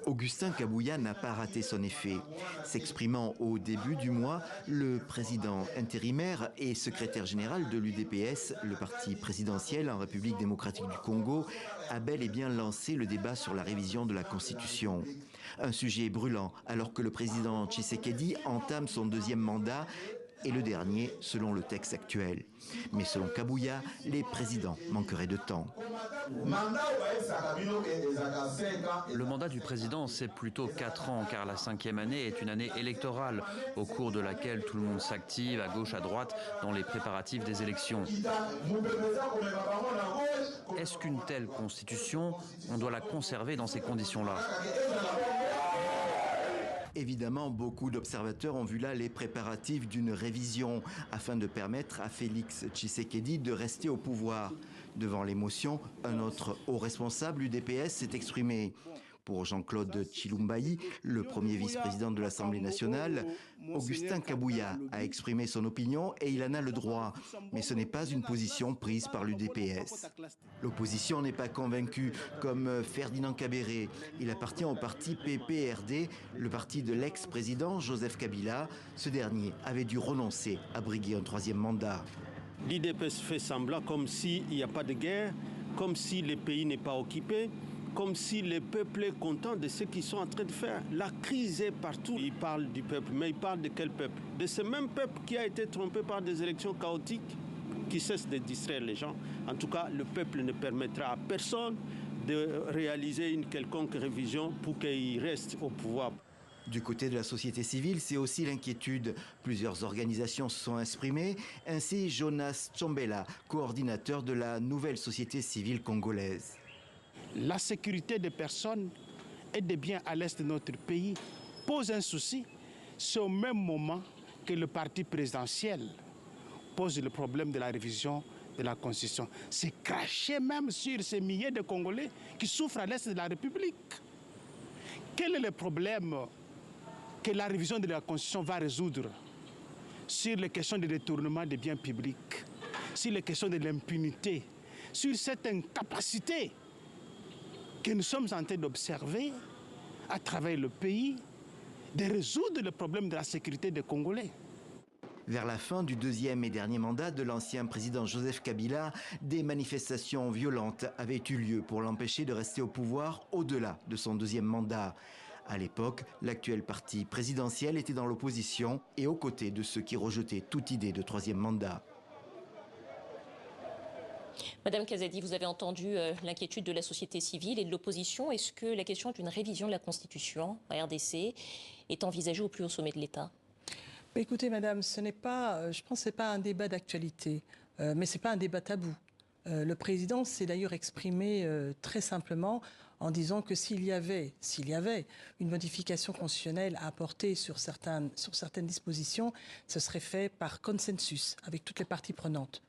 Augustin Kabouya n'a pas raté son effet. S'exprimant au début du mois, le président intérimaire et secrétaire général de l'UDPS, le parti présidentiel en République démocratique du Congo, a bel et bien lancé le débat sur la révision de la Constitution. Un sujet brûlant alors que le président Tshisekedi entame son deuxième mandat et le dernier selon le texte actuel. Mais selon Kabouya, les présidents manqueraient de temps. Le mandat du président, c'est plutôt 4 ans, car la 5e année est une année électorale, au cours de laquelle tout le monde s'active, à gauche, à droite, dans les préparatifs des élections. Est-ce qu'une telle constitution, on doit la conserver dans ces conditions-là ? Évidemment, beaucoup d'observateurs ont vu là les préparatifs d'une révision afin de permettre à Félix Tshisekedi de rester au pouvoir. Devant l'émotion, un autre haut responsable UDPS s'est exprimé. Pour Jean-Claude Tshilumbayi, le premier vice-président de l'Assemblée nationale, Augustin Kabouya a exprimé son opinion et il en a le droit. Mais ce n'est pas une position prise par l'UDPS. L'opposition n'est pas convaincue, comme Ferdinand Kabéré. Il appartient au parti PPRD, le parti de l'ex-président Joseph Kabila. Ce dernier avait dû renoncer à briguer un troisième mandat. L'UDPS fait semblant comme s'il n'y a pas de guerre, comme si le pays n'est pas occupé, comme si le peuple est content de ce qu'ils sont en train de faire. La crise est partout. Ils parlent du peuple, mais ils parlent de quel peuple? De ce même peuple qui a été trompé par des élections chaotiques, qui cessent de distraire les gens. En tout cas, le peuple ne permettra à personne de réaliser une quelconque révision pour qu'il reste au pouvoir. Du côté de la société civile, c'est aussi l'inquiétude. Plusieurs organisations se sont exprimées, ainsi Jonas Tchombela, coordinateur de la nouvelle société civile congolaise. La sécurité des personnes et des biens à l'est de notre pays pose un souci. C'est au même moment que le parti présidentiel pose le problème de la révision de la Constitution. C'est cracher même sur ces milliers de Congolais qui souffrent à l'est de la République. Quel est le problème que la révision de la Constitution va résoudre sur les questions de détournement des biens publics, sur les questions de l'impunité, sur cette incapacité que nous sommes en train d'observer à travers le pays, de résoudre le problème de la sécurité des Congolais. Vers la fin du deuxième et dernier mandat de l'ancien président Joseph Kabila, des manifestations violentes avaient eu lieu pour l'empêcher de rester au pouvoir au-delà de son deuxième mandat. À l'époque, l'actuel parti présidentiel était dans l'opposition et aux côtés de ceux qui rejetaient toute idée de troisième mandat. Madame Kazadi, vous avez entendu l'inquiétude de la société civile et de l'opposition. Est-ce que la question d'une révision de la Constitution à RDC est envisagée au plus haut sommet de l'État? Écoutez, madame, ce n'est pas, je pense que ce n'est pas un débat d'actualité, mais ce n'est pas un débat tabou. Le président s'est d'ailleurs exprimé très simplement en disant que s'il y avait une modification constitutionnelle à apporter sur certaines dispositions, ce serait fait par consensus avec toutes les parties prenantes.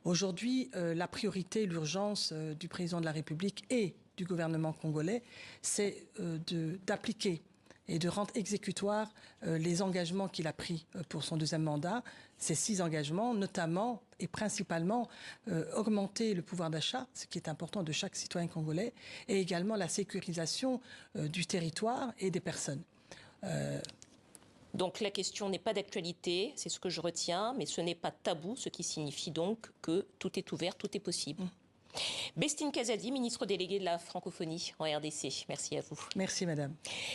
Aujourd'hui, la priorité, l'urgence du président de la République et du gouvernement congolais, c'est d'appliquer et de rendre exécutoires les engagements qu'il a pris pour son deuxième mandat. Ces 6 engagements, notamment et principalement augmenter le pouvoir d'achat, ce qui est important de chaque citoyen congolais, et également la sécurisation du territoire et des personnes. Donc la question n'est pas d'actualité, c'est ce que je retiens, mais ce n'est pas tabou, ce qui signifie donc que tout est ouvert, tout est possible. Bestine Kazadi, ministre déléguée de la francophonie en RDC. Merci à vous. Merci madame.